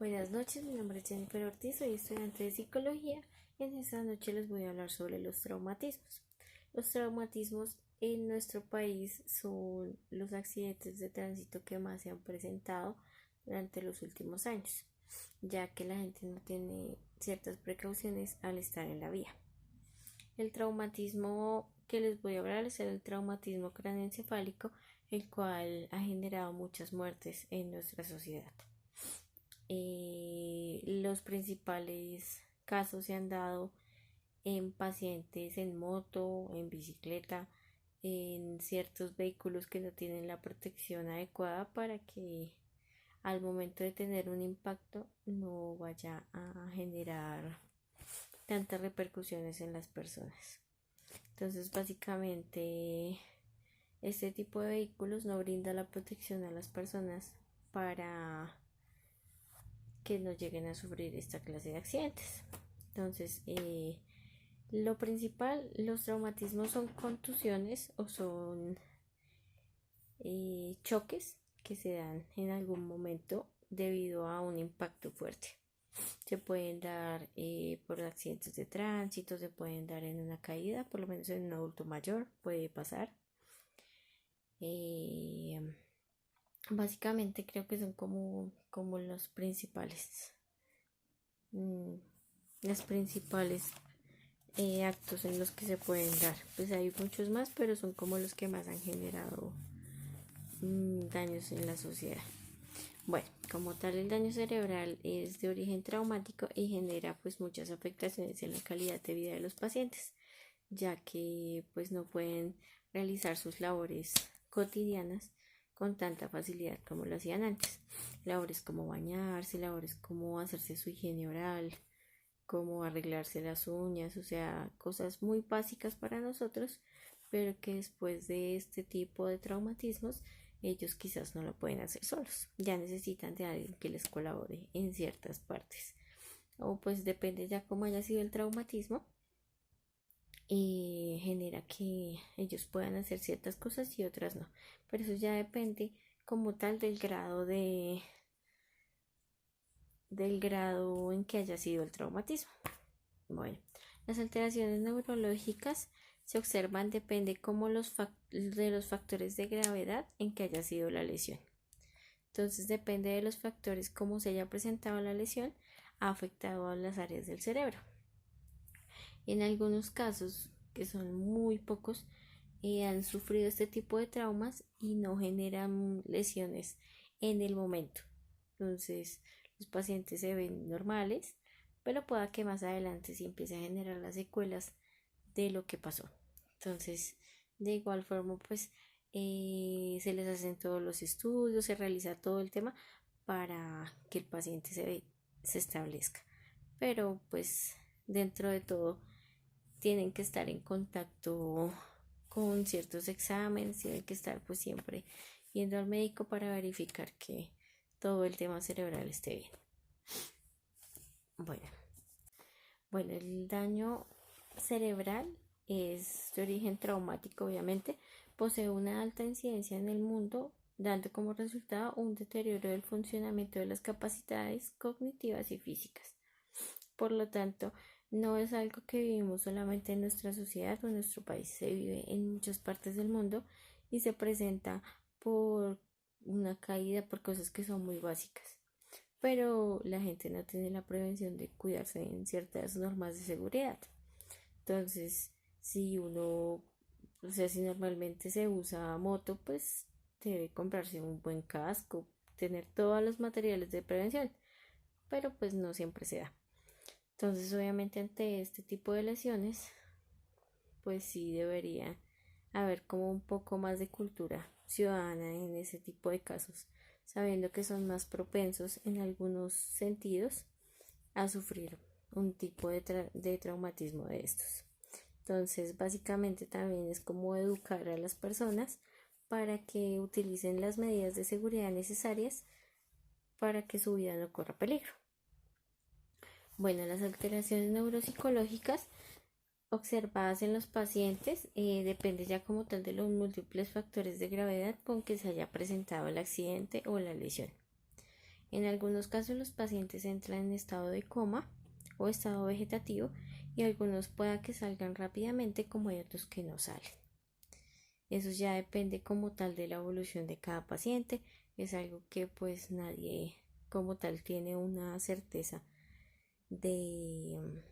Buenas noches, mi nombre es Jennifer Ortiz, soy estudiante de psicología y en esta noche les voy a hablar sobre los traumatismos. Los traumatismos en nuestro país son los accidentes de tránsito que más se han presentado durante los últimos años, ya que la gente no tiene ciertas precauciones al estar en la vía. El traumatismo que les voy a hablar es el traumatismo craneoencefálico, el cual ha generado muchas muertes en nuestra sociedad. Los principales casos se han dado en pacientes en moto, en bicicleta, en ciertos vehículos que no tienen la protección adecuada para que al momento de tener un impacto no vaya a generar tantas repercusiones en las personas. Entonces, básicamente, este tipo de vehículos no brinda la protección a las personas para que no lleguen a sufrir esta clase de accidentes. Entonces, lo principal, los traumatismos son contusiones o son choques que se dan en algún momento debido a un impacto fuerte. Se pueden dar por accidentes de tránsito, se pueden dar en una caída, por lo menos en un adulto mayor puede pasar. Básicamente creo que son como los principales actos en los que se pueden dar. Pues hay muchos más, pero son como los que más han generado daños en la sociedad. Bueno, como tal, el daño cerebral es de origen traumático y genera pues muchas afectaciones en la calidad de vida de los pacientes, ya que pues no pueden realizar sus labores cotidianas con tanta facilidad como lo hacían antes. Labores como bañarse, labores como hacerse su higiene oral, como arreglarse las uñas, o sea, cosas muy básicas para nosotros, pero que después de este tipo de traumatismos ellos quizás no lo pueden hacer solos, ya necesitan de alguien que les colabore en ciertas partes, o pues depende ya cómo haya sido el traumatismo y genera que ellos puedan hacer ciertas cosas y otras no, pero eso ya depende como tal del grado en que haya sido el traumatismo. Bueno, las alteraciones neurológicas se observan depende de los factores de gravedad en que haya sido la lesión. Entonces depende de los factores cómo se haya presentado la lesión, ha afectado a las áreas del cerebro. En algunos casos, que son muy pocos, han sufrido este tipo de traumas y no generan lesiones en el momento. Entonces los pacientes se ven normales, pero pueda que más adelante sí empiece a generar las secuelas de lo que pasó. Entonces, de igual forma, pues se les hacen todos los estudios, se realiza todo el tema para que el paciente se establezca. Pero pues dentro de todo tienen que estar en contacto con ciertos exámenes, tienen que estar pues siempre yendo al médico para verificar que todo el tema cerebral esté bien. Bueno, el daño cerebral es de origen traumático, obviamente, posee una alta incidencia en el mundo, dando como resultado un deterioro del funcionamiento de las capacidades cognitivas y físicas. Por lo tanto, no es algo que vivimos solamente en nuestra sociedad o en nuestro país, se vive en muchas partes del mundo y se presenta por una caída, por cosas que son muy básicas. Pero la gente no tiene la prevención de cuidarse en ciertas normas de seguridad. Entonces, si si normalmente se usa moto, pues debe comprarse un buen casco, tener todos los materiales de prevención, pero pues no siempre se da. Entonces, obviamente ante este tipo de lesiones, pues sí debería haber como un poco más de cultura ciudadana en ese tipo de casos, sabiendo que son más propensos en algunos sentidos a sufrir un tipo de traumatismo de estos. Entonces, básicamente también es como educar a las personas para que utilicen las medidas de seguridad necesarias para que su vida no corra peligro. Bueno, las alteraciones neuropsicológicas observadas en los pacientes depende ya como tal de los múltiples factores de gravedad con que se haya presentado el accidente o la lesión. En algunos casos los pacientes entran en estado de coma o estado vegetativo y algunos pueda que salgan rápidamente como hay otros que no salen. Eso ya depende como tal de la evolución de cada paciente. Es algo que pues nadie como tal tiene una certeza de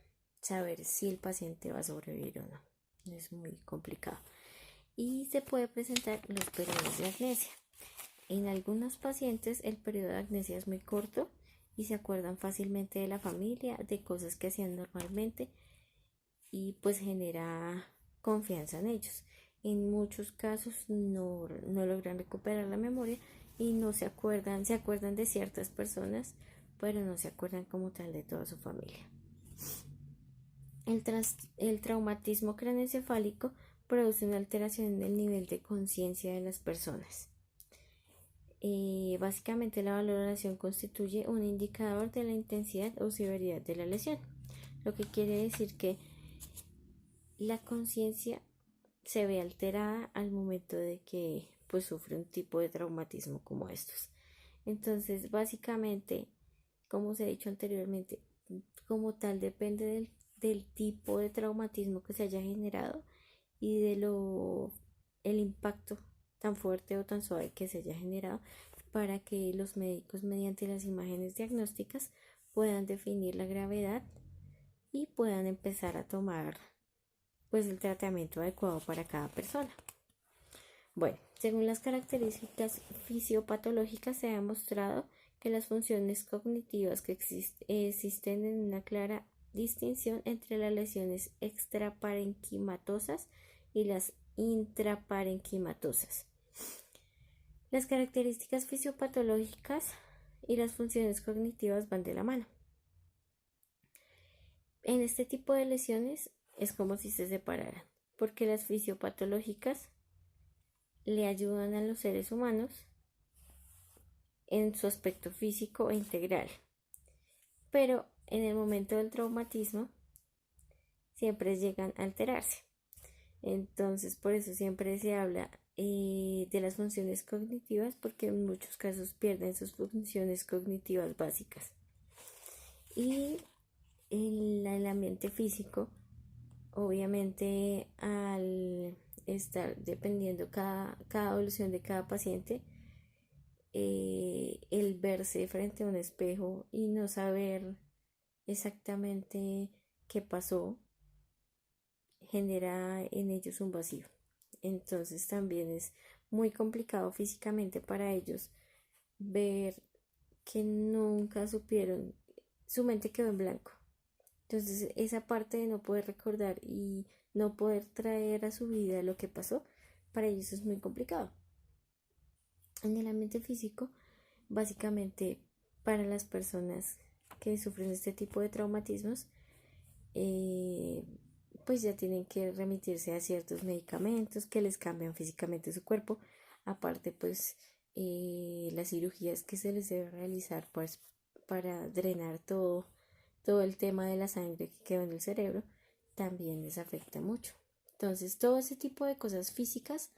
saber si el paciente va a sobrevivir o no. Es muy complicado. Y se puede presentar los periodos de agnesia. En algunos pacientes el periodo de agnesia es muy corto y se acuerdan fácilmente de la familia, de cosas que hacían normalmente y pues genera confianza en ellos. En muchos casos no logran recuperar la memoria y no se acuerdan de ciertas personas, pero no se acuerdan como tal de toda su familia. El traumatismo craneoencefálico produce una alteración en el nivel de conciencia de las personas. Básicamente la valoración constituye un indicador de la intensidad o severidad de la lesión, lo que quiere decir que la conciencia se ve alterada al momento de que pues sufre un tipo de traumatismo como estos. Entonces básicamente, como se ha dicho anteriormente, como tal depende del tipo de traumatismo que se haya generado y de el impacto tan fuerte o tan suave que se haya generado, para que los médicos mediante las imágenes diagnósticas puedan definir la gravedad y puedan empezar a tomar pues el tratamiento adecuado para cada persona. Bueno, según las características fisiopatológicas se ha demostrado que las funciones cognitivas que existen en una clara distinción entre las lesiones extraparenquimatosas y las intraparenquimatosas. Las características fisiopatológicas y las funciones cognitivas van de la mano. En este tipo de lesiones es como si se separaran, porque las fisiopatológicas le ayudan a los seres humanos en su aspecto físico e integral, pero en el momento del traumatismo siempre llegan a alterarse. Entonces por eso siempre se habla de las funciones cognitivas, porque en muchos casos pierden sus funciones cognitivas básicas. Y el ambiente físico, obviamente al estar dependiendo cada evolución de cada paciente, el verse frente a un espejo y no saber exactamente qué pasó genera en ellos un vacío. Entonces también es muy complicado físicamente para ellos ver que nunca supieron, su mente quedó en blanco. Entonces esa parte de no poder recordar y no poder traer a su vida lo que pasó, para ellos es muy complicado. En el ambiente físico, básicamente para las personas que sufren este tipo de traumatismos, pues ya tienen que remitirse a ciertos medicamentos que les cambian físicamente su cuerpo. Aparte pues las cirugías que se les debe realizar pues para drenar todo el tema de la sangre que quedó en el cerebro, también les afecta mucho. Entonces todo ese tipo de cosas físicas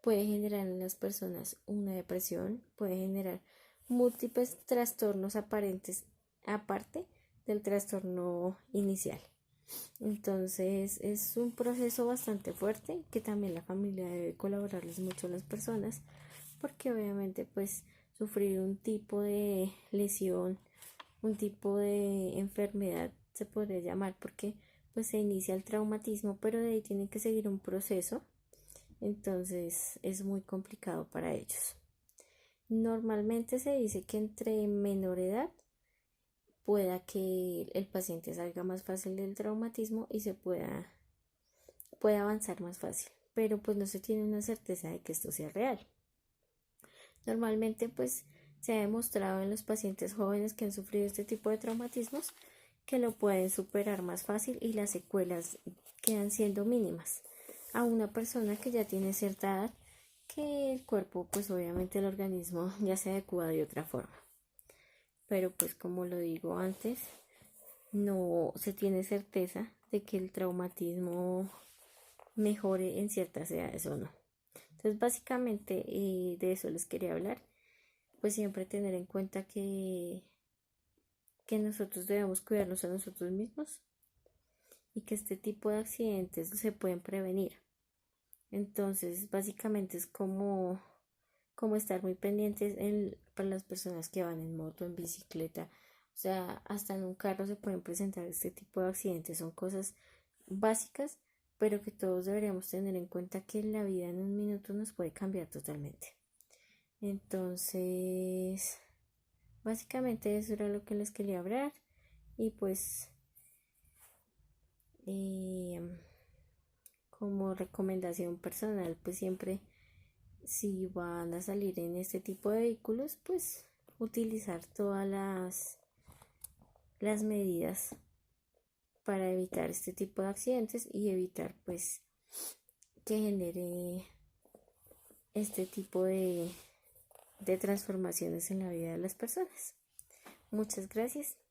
puede generar en las personas una depresión, puede generar múltiples trastornos aparentes aparte del trastorno inicial. Entonces es un proceso bastante fuerte que también la familia debe colaborarles mucho a las personas, porque obviamente pues sufrir un tipo de lesión, un tipo de enfermedad se podría llamar, porque pues se inicia el traumatismo, pero de ahí tiene que seguir un proceso. Entonces es muy complicado para ellos. Normalmente se dice que entre menor edad pueda que el paciente salga más fácil del traumatismo y se pueda avanzar más fácil, pero pues no se tiene una certeza de que esto sea real. Normalmente pues se ha demostrado en los pacientes jóvenes que han sufrido este tipo de traumatismos que lo pueden superar más fácil y las secuelas quedan siendo mínimas a una persona que ya tiene cierta edad, que el cuerpo pues obviamente el organismo ya se adecua de otra forma. Pero pues como lo digo antes, no se tiene certeza de que el traumatismo mejore en ciertas edades o no. Entonces básicamente de eso les quería hablar. pues siempre tener en cuenta que nosotros debemos cuidarnos a nosotros mismos y que este tipo de accidentes se pueden prevenir. Entonces, básicamente es como estar muy pendientes para las personas que van en moto, en bicicleta, o sea, hasta en un carro se pueden presentar este tipo de accidentes. Son cosas básicas, pero que todos deberíamos tener en cuenta que la vida en un minuto nos puede cambiar totalmente. Entonces, básicamente eso era lo que les quería hablar y pues eh, como recomendación personal, pues siempre si van a salir en este tipo de vehículos, pues utilizar todas las medidas para evitar este tipo de accidentes y evitar pues que genere este tipo de transformaciones en la vida de las personas. Muchas gracias.